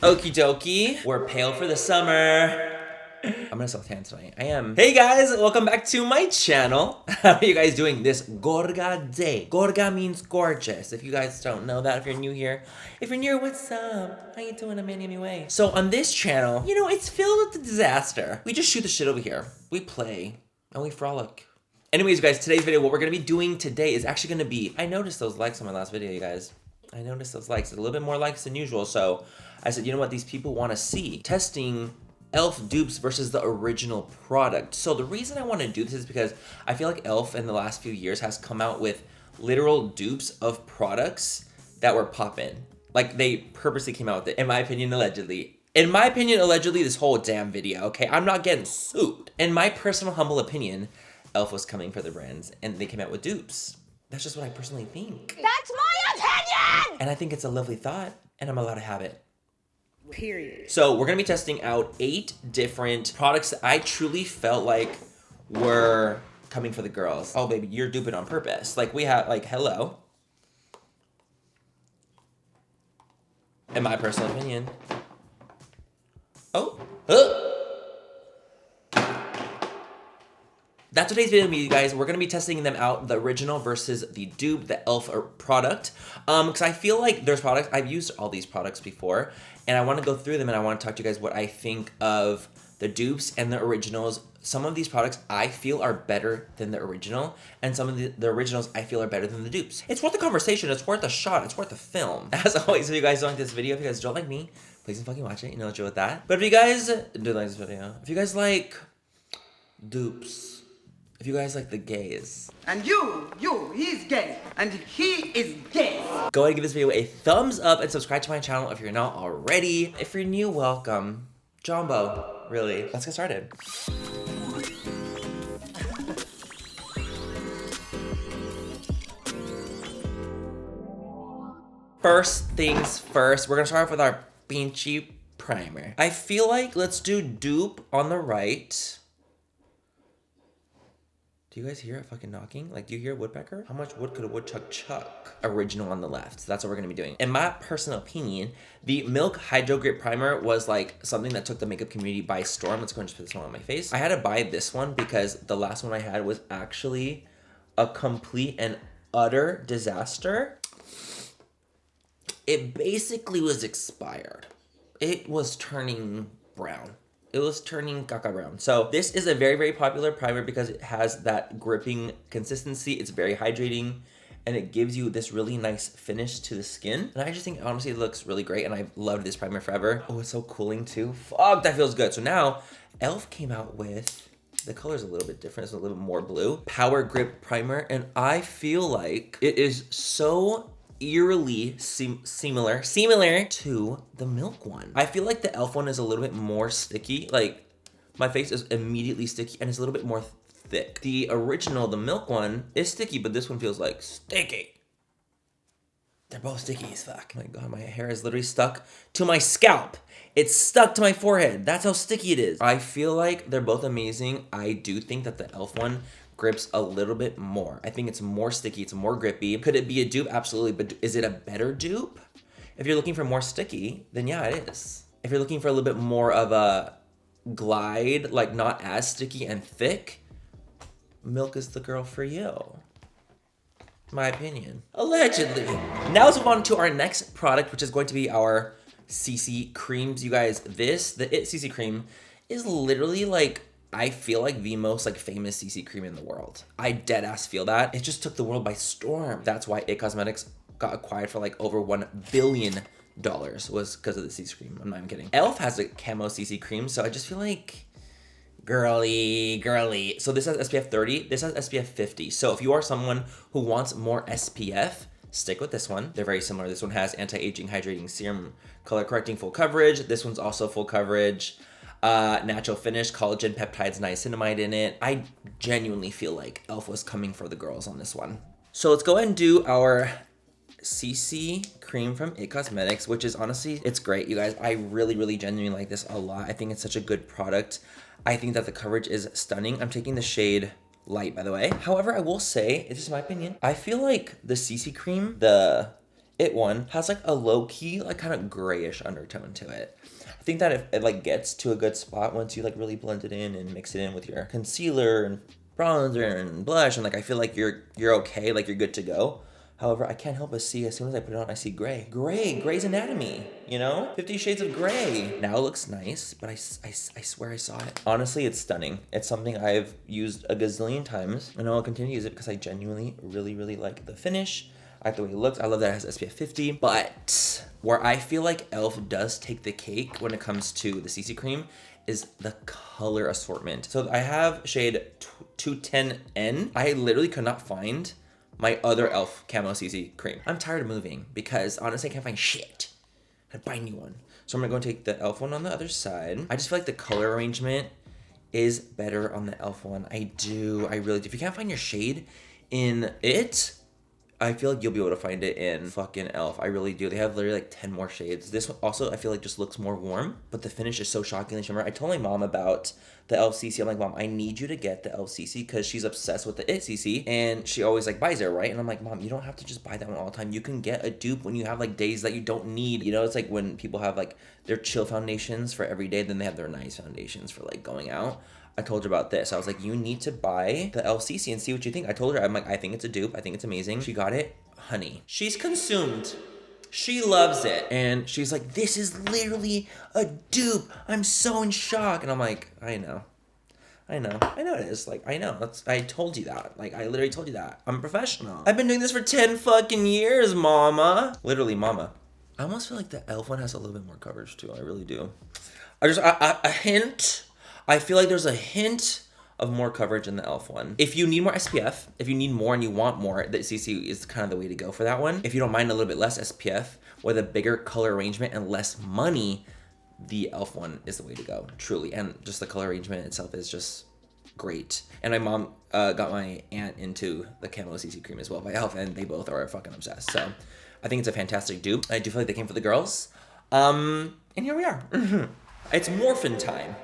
Okie dokie. We're pale for the summer. I'm gonna self-tan tonight. I am. Hey guys, welcome back to my channel. How are you guys doing this Gorga day? Gorga means gorgeous. If you guys don't know that, if you're new here. If you're new, what's up? How you doing? I'm MannyMua. So on this channel, you know, it's filled with disaster. We just shoot the shit over here. We play and we frolic. Anyways, guys, today's video, what we're gonna be doing today is actually gonna be, I noticed those likes on my last video, you guys. I noticed those likes, a little bit more likes than usual. So I said, you know what, these people wanna see. Testing ELF dupes versus the original product. So the reason I want to do this is because I feel like ELF in the last few years has come out with literal dupes of products that were poppin'. Like they purposely came out with it, in my opinion, allegedly. In my opinion, allegedly, this whole damn video, okay? I'm not getting sued. In my personal humble opinion, ELF was coming for the brands and they came out with dupes. That's just what I personally think. That's my opinion! And I think it's a lovely thought and I'm allowed to have it. Period. So we're gonna be testing out 8 different products that I truly felt like were coming for the girls. Oh baby, you're duping on purpose. Like we have, like, hello. In my personal opinion. Oh. That's today's video, you guys. We're gonna be testing them out, the original versus the dupe, the ELF product. Because I feel like there's products, I've used all these products before, and I wanna go through them and I wanna talk to you guys what I think of the dupes and the originals. Some of these products I feel are better than the original, and some of the originals I feel are better than the dupes. It's worth a conversation, it's worth a shot, it's worth a film. As always, if you guys don't like this video, if you guys don't like me, please don't fucking watch it, you know the drill with that. But if you guys do like this video, if you guys like dupes, if you guys like the gays. And he's gay. And he is gay. Go ahead and give this video a thumbs up and subscribe to my channel if you're not already. If you're new, welcome. Jumbo, really. Let's get started. First things first, we're gonna start off with our pinchy primer. I feel like let's do dupe on the right. Do you guys hear it fucking knocking? Like, do you hear a woodpecker? How much wood could a woodchuck chuck? Original on the left. So that's what we're gonna be doing. In my personal opinion, the Milk Hydro Grip Primer was like something that took the makeup community by storm. Let's go and just put this one on my face. I had to buy this one because the last one I had was actually a complete and utter disaster. It basically was expired. It was turning brown. It was turning caca brown. So this is a very, very popular primer because it has that gripping consistency. It's very hydrating and it gives you this really nice finish to the skin. And I just think, honestly, it looks really great and I've loved this primer forever. Oh, it's so cooling too. Fuck, that feels good. So now ELF came out with, the color's a little bit different. It's a little bit more blue. Power Grip Primer. And I feel like it is so eerily similar to the Milk one. I feel like the ELF one is a little bit more sticky. Like my face is immediately sticky and it's a little bit more thick. The original, the Milk one, is sticky, but this one feels like sticky. They're both sticky as fuck. Oh my god, my hair is literally stuck to my scalp. It's stuck to my forehead. That's how sticky it is. I feel like they're both amazing. I do think that the ELF one grips a little bit more. I think it's more sticky, it's more grippy. Could it be a dupe? Absolutely, but is it a better dupe? If you're looking for more sticky, then yeah, it is. If you're looking for a little bit more of a glide, like not as sticky and thick, Milk is the girl for you. My opinion. Allegedly. Now let's move on to our next product, which is going to be our CC creams. You guys, the It CC cream is literally like, I feel like the most like famous CC cream in the world. I dead ass feel that. It just took the world by storm. That's why It Cosmetics got acquired for like over $1 billion was because of the CC cream. I'm not even kidding. ELF has a camo CC cream, so I just feel like girly. So this has SPF 30, this has SPF 50. So if you are someone who wants more SPF, stick with this one. They're very similar. This one has anti-aging hydrating serum, color correcting full coverage. This one's also full coverage. Natural finish, collagen, peptides, niacinamide in it. I genuinely feel like ELF was coming for the girls on this one. So let's go ahead and do our CC cream from It Cosmetics, which is honestly, it's great, you guys. I really, really genuinely like this a lot. I think it's such a good product. I think that the coverage is stunning. I'm taking the shade Light, by the way. However, I will say, it's just my opinion, I feel like the CC cream, the It one has like a low-key, like kind of grayish undertone to it. I think that if it like gets to a good spot once you like really blend it in and mix it in with your concealer and bronzer and blush, and like I feel like you're okay, like you're good to go. However, I can't help but see as soon as I put it on, I see gray. Gray's Anatomy, you know? 50 Shades of Grey. Now it looks nice, but I swear I saw it. Honestly, it's stunning. It's something I've used a gazillion times, and I'll continue to use it because I genuinely really like the finish. I like the way it looks. I love that it has SPF 50. But where I feel like e.l.f. does take the cake when it comes to the CC cream is the color assortment. So I have shade 210N. I literally could not find my other e.l.f. Camo CC cream. I'm tired of moving because honestly I can't find shit. I'd buy a new one. So I'm gonna go and take the e.l.f. one on the other side. I just feel like the color arrangement is better on the e.l.f. one. I really do. If you can't find your shade in it, I feel like you'll be able to find it in fucking e.l.f. I really do. They have literally like 10 more shades. This one also I feel like just looks more warm, but the finish is so shockingly shimmery. I told my mom about the e.l.f. CC. I'm like, Mom, I need you to get the e.l.f. CC because she's obsessed with the IT CC and she always like buys it, right? And I'm like, Mom, you don't have to just buy that one all the time. You can get a dupe when you have like days that you don't need. You know, it's like when people have like their chill foundations for every day, then they have their nice foundations for like going out. I told her about this. I was like, you need to buy the e.l.f. CC and see what you think. I told her, I'm like, I think it's a dupe. I think it's amazing. She got it. Honey, she's consumed. She loves it. And she's like, this is literally a dupe. I'm so in shock. And I'm like, I know it is. Like, I know. I told you that. Like, I literally told you that. I'm a professional. I've been doing this for 10 fucking years, mama. Literally, mama. I almost feel like the e.l.f. one has a little bit more coverage too. I really do. A hint. I feel like there's a hint of more coverage in the e.l.f. one. If you need more SPF, if you need more and you want more, the CC is kind of the way to go for that one. If you don't mind a little bit less SPF with a bigger color arrangement and less money, the e.l.f. one is the way to go, truly. And just the color arrangement itself is just great. And my mom got my aunt into the Camo CC cream as well by e.l.f. and they both are fucking obsessed. So I think it's a fantastic dupe. I do feel like they came for the girls. And here we are. It's morphin time.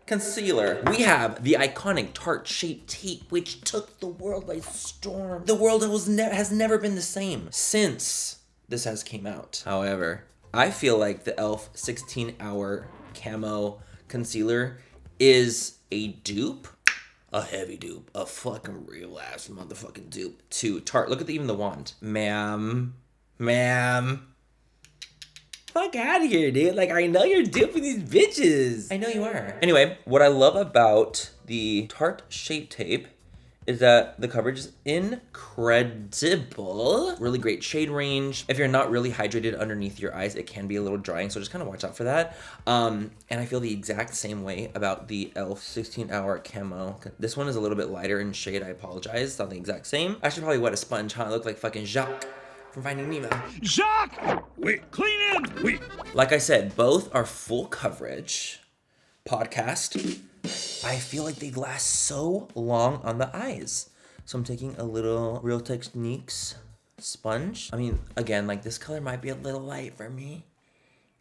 Concealer. We have the iconic Tarte Shape Tape, which took the world by storm. The world has never been the same since this has came out. However, I feel like the e.l.f. 16-hour Camo Concealer is a dupe. A heavy dupe. A fucking real ass motherfucking dupe to Tarte. Look at even the wand. Ma'am. Fuck out of here, dude. Like, I know you're duping these bitches. I know you are. Anyway, what I love about the Tarte Shape Tape is that the coverage is incredible. Really great shade range. If you're not really hydrated underneath your eyes, it can be a little drying, so just kind of watch out for that. And I feel the exact same way about the e.l.f. 16-hour Camo. This one is a little bit lighter in shade. I apologize. It's not the exact same. I should probably wet a sponge, huh? I look like fucking Jacques from Finding Nemo. Jacques! Wait, clean in! Wait. Like I said, both are full coverage podcast. I feel like they last so long on the eyes. So I'm taking a little Real Techniques sponge. I mean, again, like this color might be a little light for me.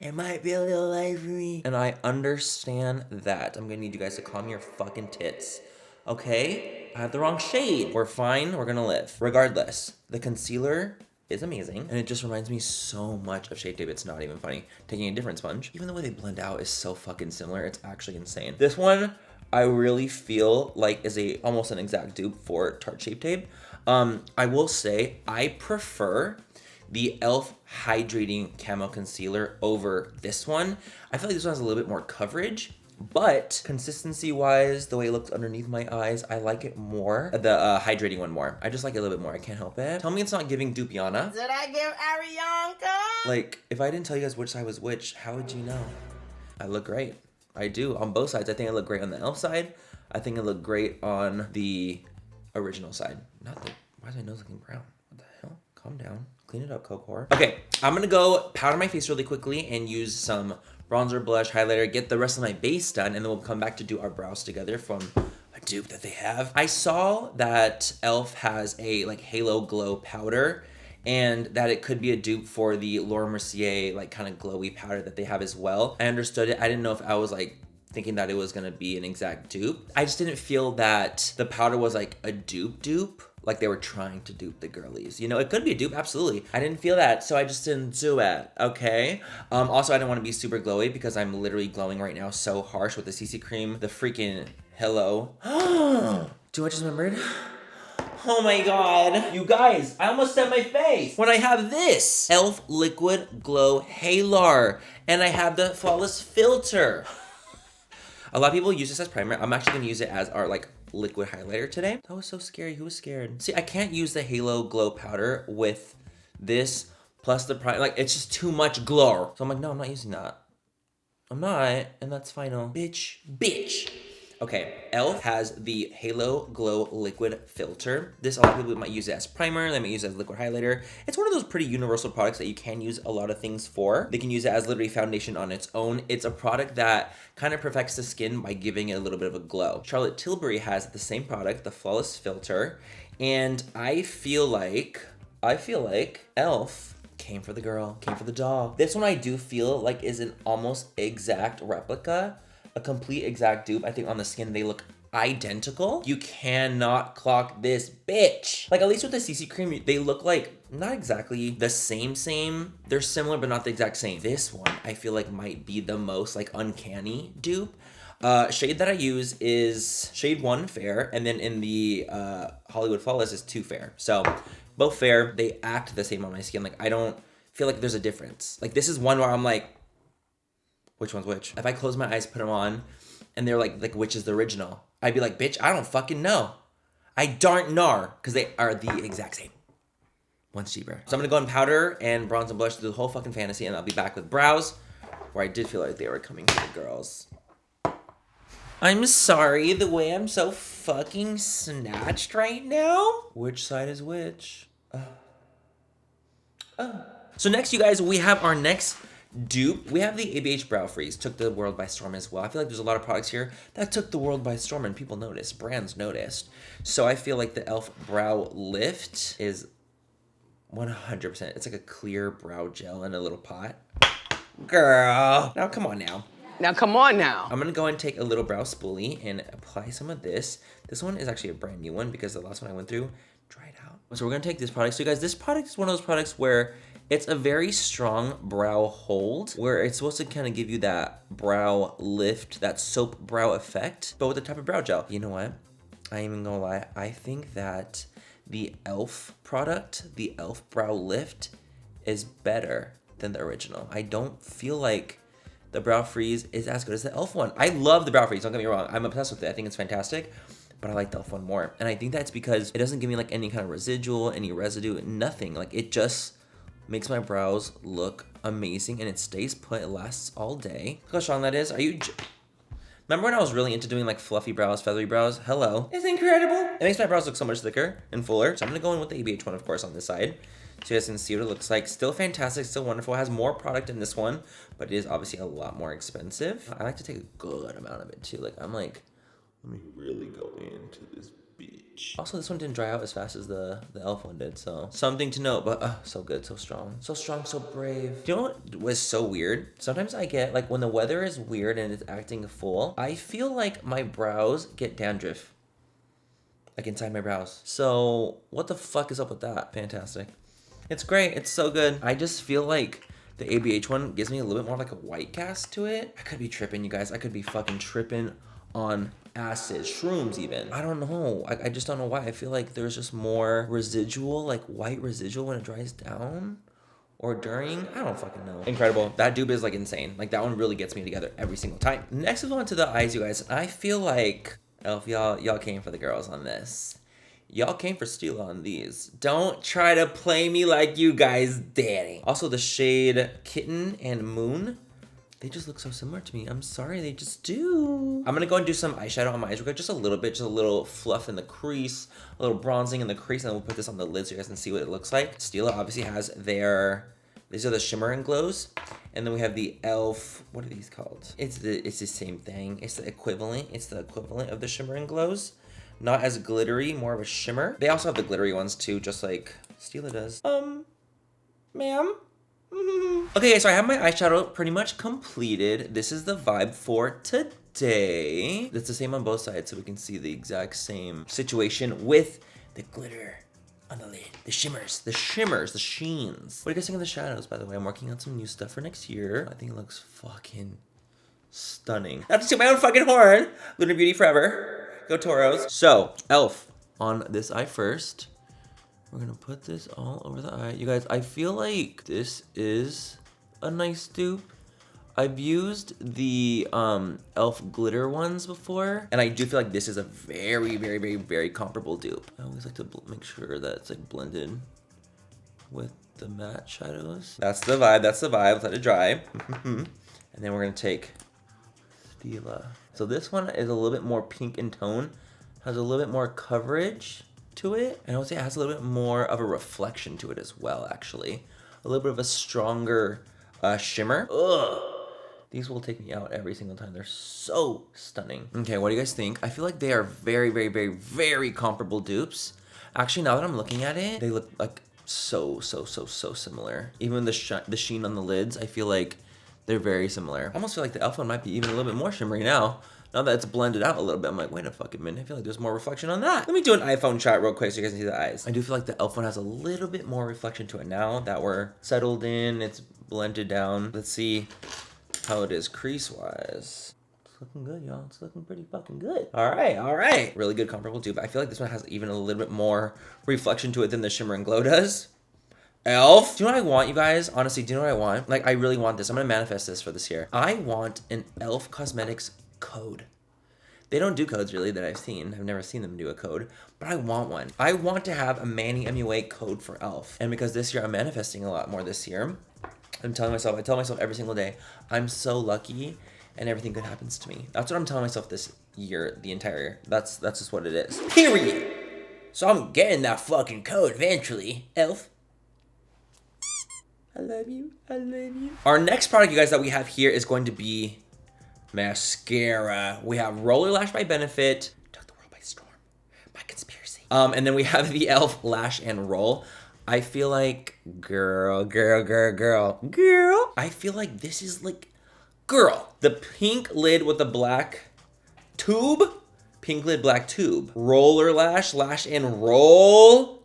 It might be a little light for me. And I understand that. I'm gonna need you guys to calm your fucking tits. Okay? I have the wrong shade. We're fine, we're gonna live. Regardless, the concealer is amazing, and it just reminds me so much of Shape Tape. It's not even funny. Taking a different sponge, even the way they blend out is so fucking similar. It's actually insane. This one, I really feel like is almost an exact dupe for Tarte Shape Tape. I will say I prefer the e.l.f. Hydrating Camo Concealer over this one. I feel like this one has a little bit more coverage, but consistency-wise, the way it looks underneath my eyes, I like it more. The hydrating one more. I just like it a little bit more. I can't help it. Tell me it's not giving Dupiana. Did I give Arianka? Like, if I didn't tell you guys which side was which, how would you know? I look great. I do. On both sides. I think I look great on the e.l.f. side. I think I look great on the original side. Why is my nose looking brown? What the hell? Calm down. Clean it up, Coke. Okay, I'm gonna go powder my face really quickly and use some bronzer, blush, highlighter, get the rest of my base done, and then we'll come back to do our brows together from a dupe that they have. I saw that e.l.f. has a like Halo Glow powder, and that it could be a dupe for the Laura Mercier like kind of glowy powder that they have as well. I understood it. I didn't know if I was like thinking that it was gonna be an exact dupe. I just didn't feel that the powder was like a dupe. like they were trying to dupe the girlies. You know, it could be a dupe, absolutely. I didn't feel that, so I just didn't do it, okay? Also, I didn't want to be super glowy because I'm literally glowing right now so harsh with the CC cream. The freaking Hello. Do I just remembered? Oh my god. You guys, I almost set my face when I have this ELF Liquid Glow Halar and I have the Flawless Filter. A lot of people use this as primer. I'm actually gonna use it as our like liquid highlighter today. That was so scary. Who was scared? See, I can't use the Halo Glow Powder with this plus the primer. Like, it's just too much glow. So I'm like, no, I'm not using that. I'm not, and that's final. Bitch. Okay, ELF has the Halo Glow Liquid Filter. This, a lot of people might use it as primer, they might use it as liquid highlighter. It's one of those pretty universal products that you can use a lot of things for. They can use it as literally foundation on its own. It's a product that kind of perfects the skin by giving it a little bit of a glow. Charlotte Tilbury has the same product, the Flawless Filter, and I feel like ELF came for the girl, came for the doll. This one I do feel like is an almost exact replica, a complete exact dupe. I think on the skin they look identical. You cannot clock this bitch. Like, at least with the CC cream, they look like not exactly the same. They're similar, but not the exact same. This one I feel like might be the most like uncanny dupe. Shade that I use is shade 1 Fair, and then in the Hollywood Flawless is 2 Fair. So both fair, they act the same on my skin. Like, I don't feel like there's a difference. Like, this is one where I'm like, which one's which? If I close my eyes, put them on, and they're like which is the original? I'd be like, bitch, I don't fucking know. I darn gnar, because they are the exact same. One's cheaper. So I'm gonna go in powder and bronze and blush through the whole fucking fantasy, and I'll be back with brows, where I did feel like they were coming for the girls. I'm sorry, the way I'm so fucking snatched right now. Which side is which? So next, you guys, we have our next dupe. We have the ABH Brow Freeze. Took the world by storm as well. I feel like there's a lot of products here that took the world by storm and people noticed. Brands noticed. So I feel like the ELF Brow Lift is 100%. It's like a clear brow gel in a little pot. Girl. Now, come on now. Now, come on now. I'm gonna go and take a little brow spoolie and apply some of this. This one is actually a brand new one because the last one I went through dried out. So we're gonna take this product. So you guys, this product is one of those products where it's a very strong brow hold, where it's supposed to kind of give you that brow lift, that soap brow effect, but with a type of brow gel. You know what? I ain't even gonna lie. I think that the ELF product, the ELF Brow Lift, is better than the original. I don't feel like the Brow Freeze is as good as the ELF one. I love the Brow Freeze, don't get me wrong. I'm obsessed with it. I think it's fantastic, but I like the ELF one more. And I think that's because it doesn't give me like any kind of residual, any residue, nothing. Like, it just makes my brows look amazing, and it stays put. It lasts all day. Look how strong that is. Remember when I was really into doing like fluffy brows, feathery brows? Hello. It's incredible. It makes my brows look so much thicker and fuller. So I'm gonna go in with the ABH one, of course, on this side, so you guys can see what it looks like. Still fantastic, still wonderful. It has more product in this one, but it is obviously a lot more expensive. I like to take a good amount of it too. Like, I'm like, let me really go into this bitch. Also, this one didn't dry out as fast as the ELF one did, so something to note. But so good, so strong, so brave. Do you know what was so weird? Sometimes I get like, when the weather is weird and it's acting full, I feel like my brows get dandruff, like inside my brows. So what the fuck is up with that? Fantastic. It's great. It's so good. I just feel like the ABH one gives me a little bit more like a white cast to it. I could be tripping, you guys. I could be fucking tripping on acid, shrooms even. I don't know. I just don't know why. I feel like there's just more residual, like white residual when it dries down or during. I don't fucking know. Incredible. That dupe is like insane. Like, that one really gets me together every single time. Next is on to the eyes, you guys. I feel like ELF, y'all came for the girls on this. Y'all came for steal on these. Don't try to play me like you guys did. Also, the shade Kitten and Moon, they just look so similar to me. I'm sorry, they just do. I'm gonna go and do some eyeshadow on my eyes. We're gonna just a little bit, just a little fluff in the crease, a little bronzing in the crease, and then we'll put this on the lid so you guys can see what it looks like. Stila obviously has these are the shimmer and glows. And then we have the ELF, what are these called? It's the same thing. It's the equivalent of the shimmer and glows. Not as glittery, more of a shimmer. They also have the glittery ones too, just like Stila does. Ma'am? Okay, so I have my eyeshadow pretty much completed. This is the vibe for today. It's the same on both sides, so we can see the exact same situation with the glitter on the lid, the shimmers, the sheens. What do you guys think of the shadows, by the way? I'm working on some new stuff for next year. I think it looks fucking stunning. Not to toot my own fucking horn. Lunar Beauty forever. Go Toros. So, ELF on this eye first. We're gonna put this all over the eye. You guys, I feel like this is a nice dupe. I've used the ELF glitter ones before, and I do feel like this is a very, very, very, very comparable dupe. I always like to make sure that it's like blended with the matte shadows. That's the vibe, that's the vibe. Let's let it dry. And then we're gonna take Stila. So this one is a little bit more pink in tone, has a little bit more coverage to it, and I would say it has a little bit more of a reflection to it as well, actually. A little bit of a stronger shimmer. Ugh. These will take me out every single time. They're so stunning. Okay, what do you guys think? I feel like they are very, very, very, very comparable dupes. Actually, now that I'm looking at it, they look like so similar. Even the sheen on the lids, I feel like they're very similar. I almost feel like the ELF one might be even a little bit more shimmery now. Now that it's blended out a little bit, I'm like, wait a fucking minute. I feel like there's more reflection on that. Let me do an iPhone shot real quick so you guys can see the eyes. I do feel like the ELF one has a little bit more reflection to it now that we're settled in. It's blended down. Let's see how it is crease-wise. It's looking good, y'all. It's looking pretty fucking good. All right. Really good comparable dupe. I feel like this one has even a little bit more reflection to it than the Shimmer and Glow does. ELF. Do you know what I want, you guys? Honestly, do you know what I want? Like, I really want this. I'm gonna manifest this for this year. I want an ELF Cosmetics code. They don't do codes really that I've seen. I've never seen them do a code, but I want one. I want to have a MannyMua code for ELF. And because this year I'm manifesting a lot more this year, I tell myself every single day, I'm so lucky and everything good happens to me. That's what I'm telling myself this year, the entire year. That's just what it is. Period. So I'm getting that fucking code eventually. ELF. I love you. I love you. Our next product, you guys, that we have here is going to be mascara. We have Roller Lash by Benefit. Took the world by storm. My conspiracy. And then we have the ELF Lash and Roll. I feel like, girl. I feel like this is like, girl. The pink lid with the black tube. Pink lid, black tube. Roller Lash, Lash and Roll.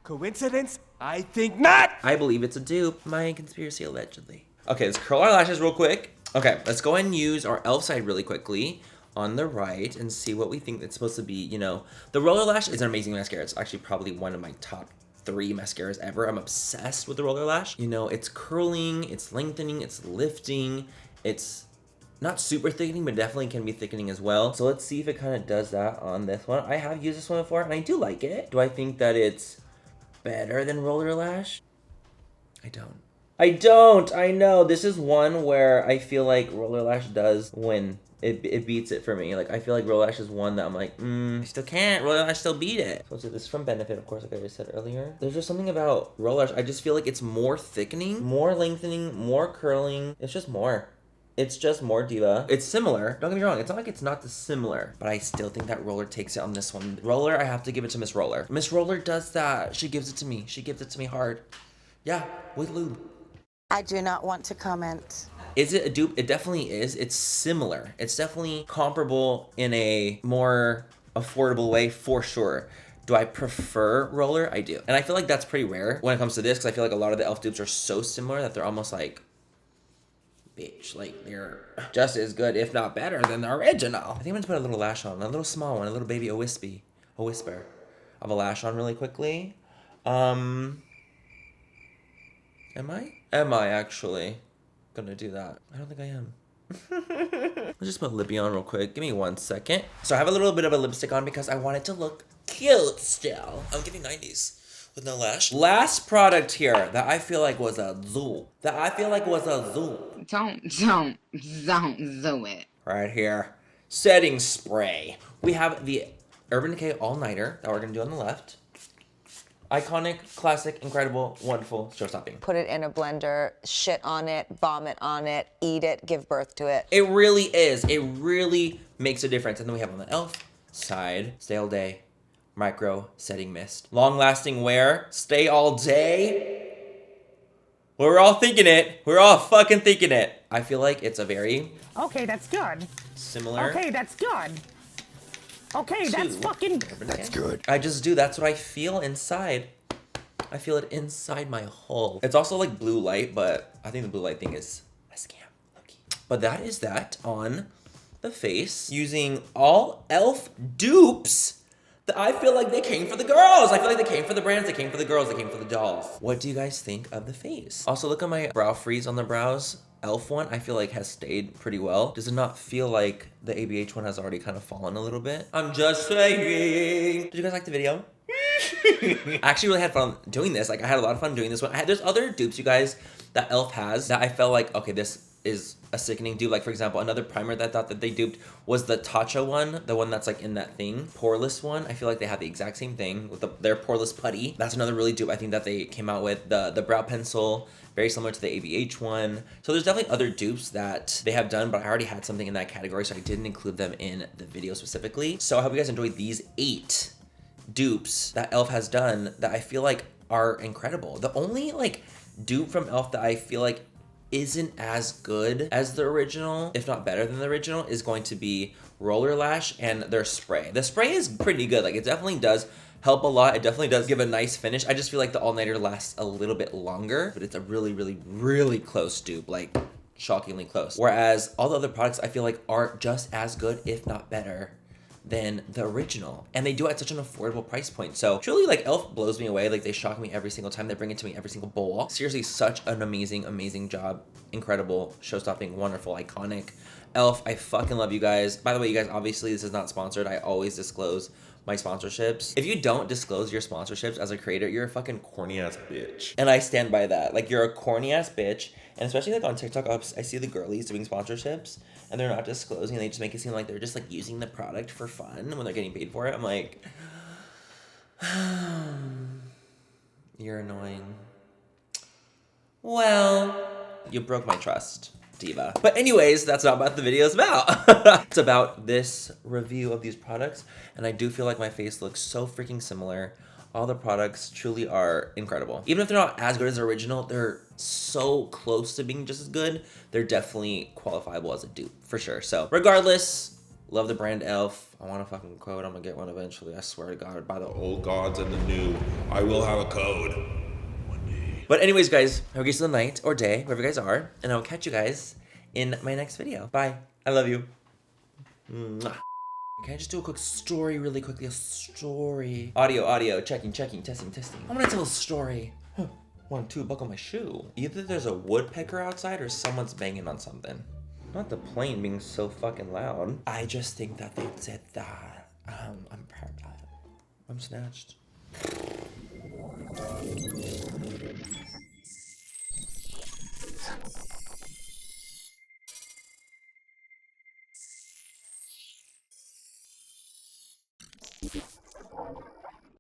Coincidence? I think not! I believe it's a dupe. My conspiracy, allegedly. Okay, let's curl our lashes real quick. Okay, let's go ahead and use our ELF side really quickly on the right and see what we think it's supposed to be. You know, the Roller Lash is an amazing mascara. It's actually probably one of my top 3 mascaras ever. I'm obsessed with the Roller Lash. You know, it's curling, it's lengthening, it's lifting. It's not super thickening, but definitely can be thickening as well. So let's see if it kind of does that on this one. I have used this one before and I do like it. Do I think that it's better than Roller Lash? I don't. I know. This is one where I feel like Roller Lash does win. It beats it for me. Like, I feel like Roller Lash is one that I'm like, I still can't. Roller Lash still beat it. So this is from Benefit, of course, like I already said earlier. There's just something about Roller Lash. I just feel like it's more thickening, more lengthening, more curling. It's just more. It's just more diva. It's similar. Don't get me wrong. It's not like it's not similar, but I still think that Roller takes it on this one. Roller, I have to give it to Miss Roller. Miss Roller does that. She gives it to me. She gives it to me hard. Yeah, with lube. I do not want to comment. Is it a dupe? It definitely is. It's similar. It's definitely comparable in a more affordable way for sure. Do I prefer Roller? I do. And I feel like that's pretty rare when it comes to this because I feel like a lot of the ELF dupes are so similar that they're almost like, bitch, like they're just as good, if not better, than the original. I think I'm gonna put a little lash on, a little small one, a little baby, a whisper of a lash on really quickly. Am I actually gonna do that? I don't think I am. Let's just put lippy on real quick. Give me 1 second. So I have a little bit of a lipstick on because I want it to look cute still. I'm giving 90s with no lash. Last product here that I feel like was a zoo. Don't do it. Right here. Setting spray. We have the Urban Decay All-Nighter that we're gonna do on the left. Iconic, classic, incredible, wonderful, show-stopping. Put it in a blender, shit on it, vomit on it, eat it, give birth to it. It really is. It really makes a difference. And then we have on the ELF side, Stay All Day, Micro Setting Mist. Long-lasting wear, stay all day. Well, we're all thinking it. We're all fucking thinking it. I feel like it's a very... Okay, that's good. Similar. Okay, that's good. Okay, that's fucking... That's good. I just do. That's what I feel inside. I feel it inside my hull. It's also like blue light, but I think the blue light thing is a scam. Low-key. But that is that on the face using all e.l.f. dupes that I feel like they came for the girls. I feel like they came for the brands, they came for the girls, they came for the dolls. What do you guys think of the face? Also, look at my brow freeze on the brows. e.l.f. one I feel like has stayed pretty well. Does it not feel like the ABH one has already kind of fallen a little bit? I'm just saying. Did you guys like the video? I actually really had fun doing this. Like, I had a lot of fun doing this one. There's other dupes, you guys, that e.l.f. has that I felt like, okay, this is a sickening dupe. Like, for example, another primer that I thought that they duped was the Tatcha one, the one that's like in that thing, poreless one. I feel like they have the exact same thing with their poreless putty. That's another really dupe I think that they came out with. The brow pencil, very similar to the ABH one. So there's definitely other dupes that they have done, but I already had something in that category, so I didn't include them in the video specifically. So I hope you guys enjoyed these 8 dupes that e.l.f. has done that I feel like are incredible. The only like dupe from e.l.f. that I feel like isn't as good as the original, if not better than the original, is going to be Roller Lash and their spray. The spray is pretty good. Like, it definitely does help a lot. It definitely does give a nice finish. I just feel like the all-nighter lasts a little bit longer, but it's a really, really, really close dupe. Like, shockingly close. Whereas all the other products I feel like are just as good, if not better, than the original, and they do it at such an affordable price point. So truly, like, e.l.f. blows me away. Like, they shock me every single time. They bring it to me every single bowl. Seriously, such an amazing job. Incredible, show-stopping, wonderful, iconic. e.l.f., I fucking love you guys. By the way, you guys, obviously this is not sponsored. I always disclose my sponsorships. If you don't disclose your sponsorships as a creator, you're a fucking corny ass bitch, and I stand by that. Like, you're a corny ass bitch. And especially like on TikTok, I see the girlies doing sponsorships and they're not disclosing. They just make it seem like they're just like using the product for fun when they're getting paid for it. I'm like, you're annoying. Well, you broke my trust, diva. But anyways, that's not what the video is about. It's about this review of these products. And I do feel like my face looks so freaking similar. All the products truly are incredible. Even if they're not as good as the original, they're so close to being just as good. They're definitely qualifiable as a dupe, for sure. So regardless, love the brand e.l.f. I want a fucking code. I'm gonna get one eventually. I swear to God. By the old gods and the new, I will have a code one day. But anyways, guys, have a good night or day, wherever you guys are. And I'll catch you guys in my next video. Bye. I love you. Mwah. Can I just do a quick story really quickly? A story. Audio. Checking, testing. I'm gonna tell a story. 1, 2, buckle my shoe. Either there's a woodpecker outside or someone's banging on something. Not the plane being so fucking loud. I just think that they said that. I'm pregnant. I'm snatched.